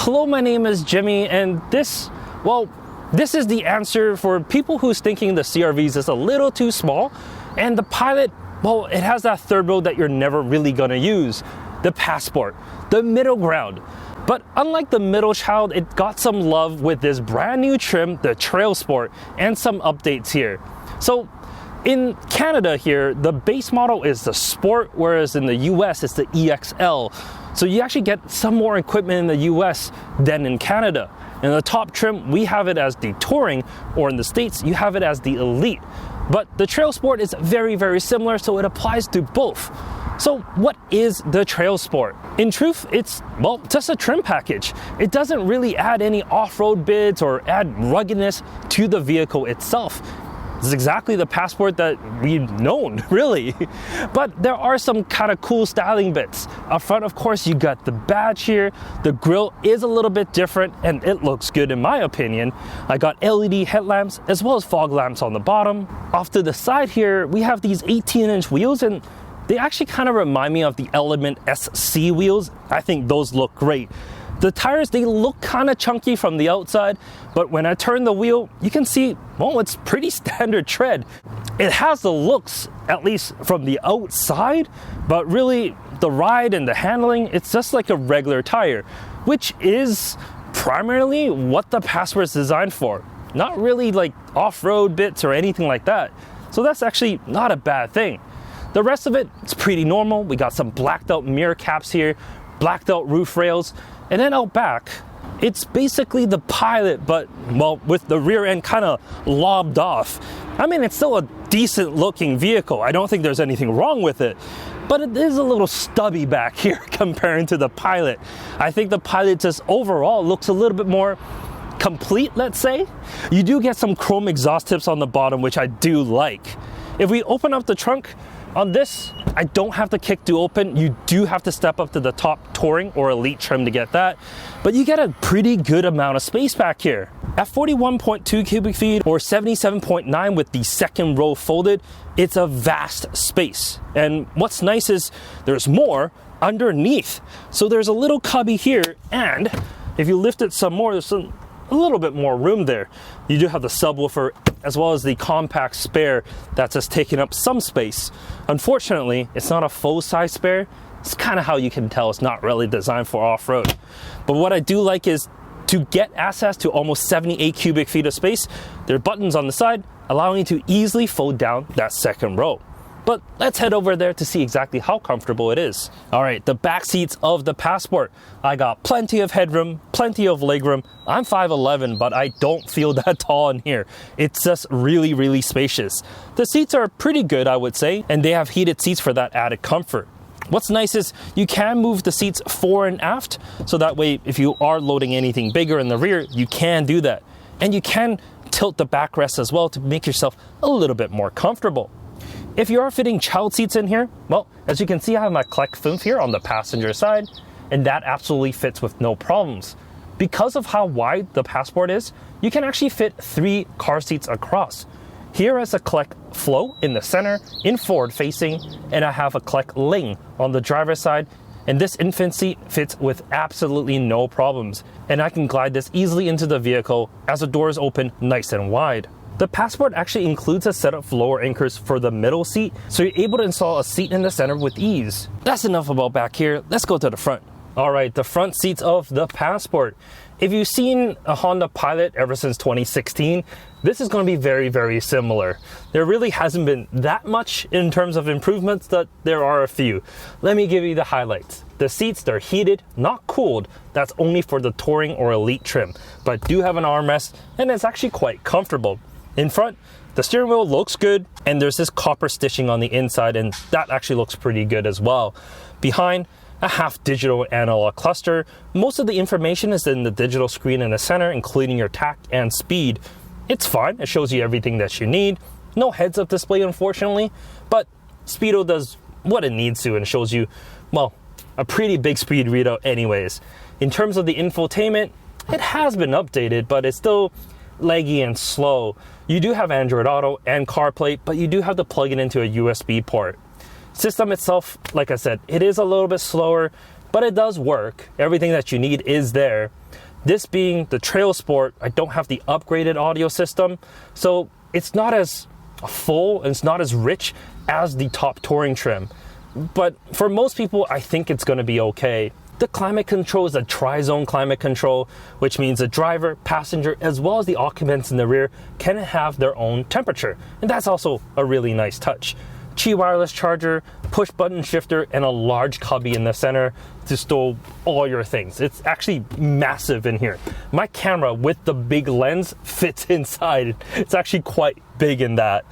Hello, my name is Jimmy, and this is the answer for people who's thinking the CR-V's is a little too small, and the Pilot, well, it has that third row that you're never really gonna use, the Passport, the middle ground. But unlike the middle child, it got some love with this brand new trim, the Trailsport, and some updates here. So in Canada here, the base model is the Sport, whereas in the US it's the EXL. So you actually get some more equipment in the US than in Canada. In the top trim, we have it as the Touring, or in the States, you have it as the Elite. But the Trailsport is very, very similar, so it applies to both. So what is the Trailsport? In truth, it's, well, just a trim package. It doesn't really add any off-road bits or add ruggedness to the vehicle itself. It's exactly the Passport that we've known, really. But there are some kind of cool styling bits. Up front, of course, you got the badge here. The grille is a little bit different, and it looks good in my opinion. I got LED headlamps as well as fog lamps on the bottom. Off to the side here, we have these 18-inch wheels, and they actually kind of remind me of the Element SC wheels. I think those look great. The tires, they look kind of chunky from the outside, but when I turn the wheel, you can see, well, it's pretty standard tread. It has the looks, at least from the outside, but really the ride and the handling, it's just like a regular tire, which is primarily what the Passport is designed for. Not really like off-road bits or anything like that. So that's actually not a bad thing. The rest of it, it's pretty normal. We got some blacked out mirror caps here, blacked out roof rails, and then out back, it's basically the Pilot, but, well, with the rear end kind of lobbed off. I mean, it's still a decent looking vehicle. I don't think there's anything wrong with it, but it is a little stubby back here comparing to the Pilot. I think the Pilot just overall looks a little bit more complete, let's say. You do get some chrome exhaust tips on the bottom, which I do like. If we open up the trunk, on this, I don't have the kick to open. You do have to step up to the top Touring or Elite trim to get that, but you get a pretty good amount of space back here. At 41.2 cubic feet or 77.9 with the second row folded, it's a vast space. And what's nice is there's more underneath. So there's a little cubby here, and if you lift it some more, there's a little bit more room there. You do have the subwoofer as well as the compact spare that's just taking up some space. Unfortunately, it's not a full-size spare. It's kind of how you can tell it's not really designed for off-road. But what I do like is to get access to almost 78 cubic feet of space, there are buttons on the side allowing you to easily fold down that second row. But let's head over there to see exactly how comfortable it is. All right, the back seats of the Passport. I got plenty of headroom, plenty of legroom. I'm 5'11", but I don't feel that tall in here. It's just really, really spacious. The seats are pretty good, I would say, and they have heated seats for that added comfort. What's nice is you can move the seats fore and aft, so that way if you are loading anything bigger in the rear, you can do that. And you can tilt the backrest as well to make yourself a little bit more comfortable. If you are fitting child seats in here, well, as you can see, I have my Kleck Fünf here on the passenger side, and that absolutely fits with no problems. Because of how wide the Passport is, you can actually fit 3 car seats across. Here is a Kleck Flow in the center, in forward facing, and I have a Kleck Ling on the driver's side, and this infant seat fits with absolutely no problems. And I can glide this easily into the vehicle as the doors open nice and wide. The Passport actually includes a set of lower anchors for the middle seat, so you're able to install a seat in the center with ease. That's enough about back here, let's go to the front. Alright, the front seats of the Passport. If you've seen a Honda Pilot ever since 2016, this is going to be very, very similar. There really hasn't been that much in terms of improvements, but there are a few. Let me give you the highlights. The seats, they're heated, not cooled. That's only for the Touring or Elite trim, but do have an armrest, and it's actually quite comfortable. In front, the steering wheel looks good, and there's this copper stitching on the inside, and that actually looks pretty good as well. Behind, a half digital analog cluster. Most of the information is in the digital screen in the center, including your tach and speed. It's fine, it shows you everything that you need. No heads-up display, unfortunately, but Speedo does what it needs to and shows you, well, a pretty big speed readout anyways. In terms of the infotainment, it has been updated, but it's still laggy and slow. You do have Android Auto and CarPlay, but you do have to plug it into a USB port. System itself, like I said, it is a little bit slower, but it does work. Everything that you need is there. This being the Trailsport, I don't have the upgraded audio system, so it's not as full and it's not as rich as the top touring trim. But for most people, I think it's going to be okay. The climate control is a tri-zone climate control, which means the driver, passenger, as well as the occupants in the rear can have their own temperature. And that's also a really nice touch. Qi wireless charger, push button shifter, and a large cubby in the center to store all your things. It's actually massive in here. My camera with the big lens fits inside. It's actually quite big in that.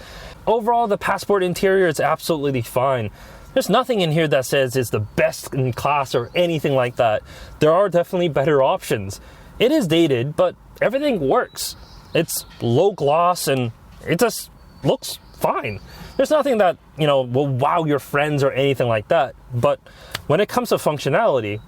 Overall, the Passport interior is absolutely fine. There's nothing in here that says it's the best in class or anything like that. There are definitely better options. It is dated, but everything works. It's low gloss and it just looks fine. There's nothing that, will wow your friends or anything like that. But when it comes to functionality,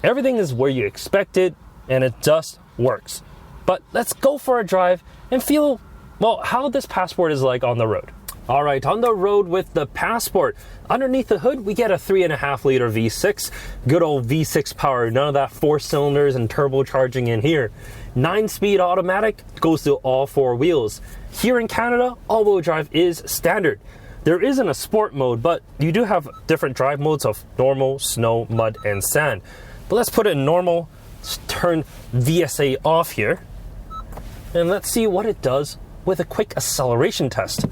everything is where you expect it and it just works. But let's go for a drive and feel, how this Passport is like on the road. All right, on the road with the Passport. Underneath the hood, we get a 3.5 liter V6. Good old V6 power, none of that 4 cylinders and turbocharging in here. 9-speed automatic, goes through all 4 wheels. Here in Canada, all-wheel drive is standard. There isn't a sport mode, but you do have different drive modes of normal, snow, mud, and sand. But let's put it in normal. Let's turn VSA off here. And let's see what it does with a quick acceleration test.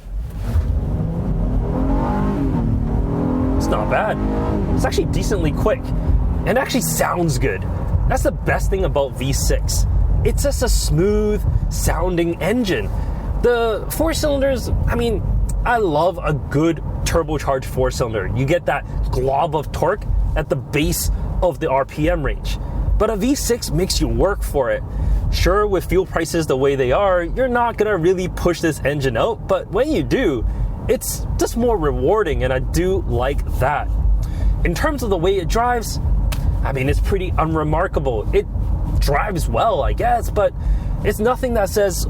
It's not bad. It's actually decently quick and actually sounds good. That's the best thing about V6. It's just a smooth sounding engine. The 4 cylinders, I love a good turbocharged 4-cylinder. You get that glob of torque at the base of the RPM range. But a V6 makes you work for it. Sure, with fuel prices the way they are, you're not gonna really push this engine out, but when you do, it's just more rewarding, and I do like that. In terms of the way it drives, it's pretty unremarkable. It drives well, I guess, but it's nothing that says,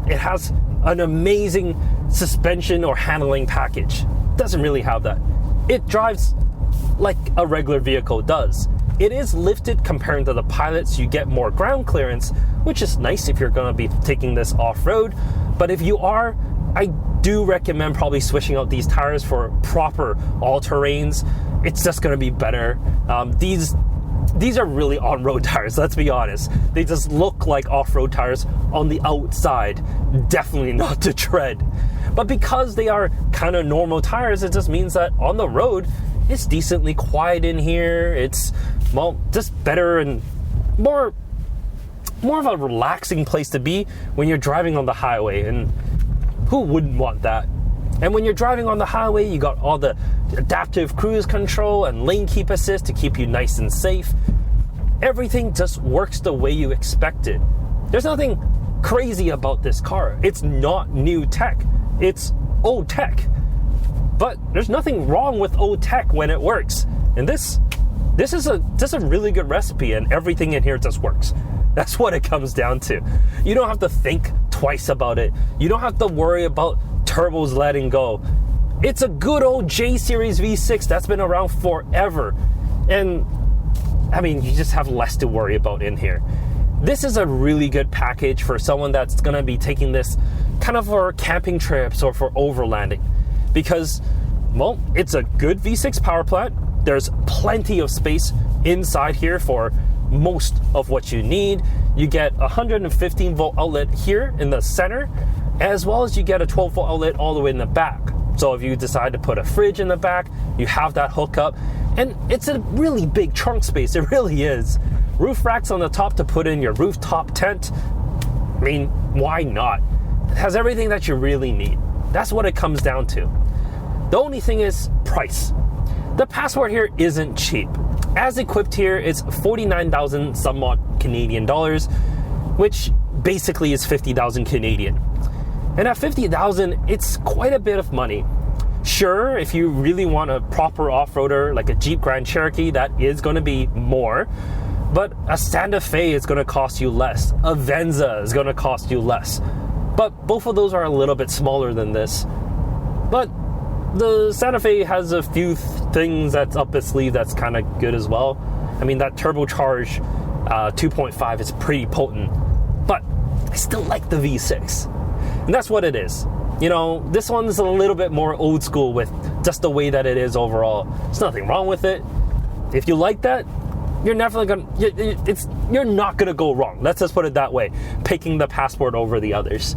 it has an amazing suspension or handling package. Doesn't really have that. It drives like a regular vehicle does. It is lifted comparing to the Pilot, so you get more ground clearance, which is nice if you're going to be taking this off-road. But if you are, I do recommend probably switching out these tires for proper all-terrains. It's just going to be better. These are really on-road tires, let's be honest. They just look like off-road tires on the outside, definitely not to tread. But because they are kind of normal tires, it just means that on the road, it's decently quiet in here. It's, just better and more of a relaxing place to be when you're driving on the highway, and who wouldn't want that? And when you're driving on the highway, you got all the adaptive cruise control and lane keep assist to keep you nice and safe. Everything just works the way you expect it. There's nothing crazy about this car. It's not new tech. It's old tech. But there's nothing wrong with old tech when it works. And this is just a really good recipe, and everything in here just works. That's what it comes down to. You don't have to think twice about it. You don't have to worry about turbos letting go. It's a good old J Series V6 that's been around forever. And you just have less to worry about in here. This is a really good package for someone that's gonna be taking this kind of for camping trips or for overlanding. Because, it's a good V6 power plant. There's plenty of space inside here for most of what you need. You get a 115 volt outlet here in the center, as well as you get a 12 volt outlet all the way in the back. So if you decide to put a fridge in the back, you have that hookup, and it's a really big trunk space. It really is. Roof racks on the top to put in your rooftop tent. Why not? It has everything that you really need. That's what it comes down to. The only thing is price. The Passport here isn't cheap. As equipped here, it's 49,000 somewhat Canadian dollars, which basically is 50,000 Canadian. And at 50,000, it's quite a bit of money. Sure, if you really want a proper off-roader like a Jeep Grand Cherokee, that is going to be more. But a Santa Fe is going to cost you less. A Venza is going to cost you less. But both of those are a little bit smaller than this. But the Santa Fe has a few things that's up its sleeve that's kind of good as well. I mean, that turbocharged 2.5 is pretty potent, but I still like the V6. And that's what it is. You know, this one's a little bit more old school with just the way that it is overall. There's nothing wrong with it. If you like that, you're not gonna go wrong. Let's just put it that way, picking the Passport over the others.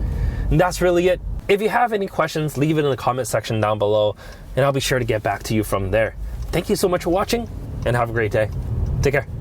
And that's really it. If you have any questions, leave it in the comment section down below, and I'll be sure to get back to you from there. Thank you so much for watching, and have a great day. Take care.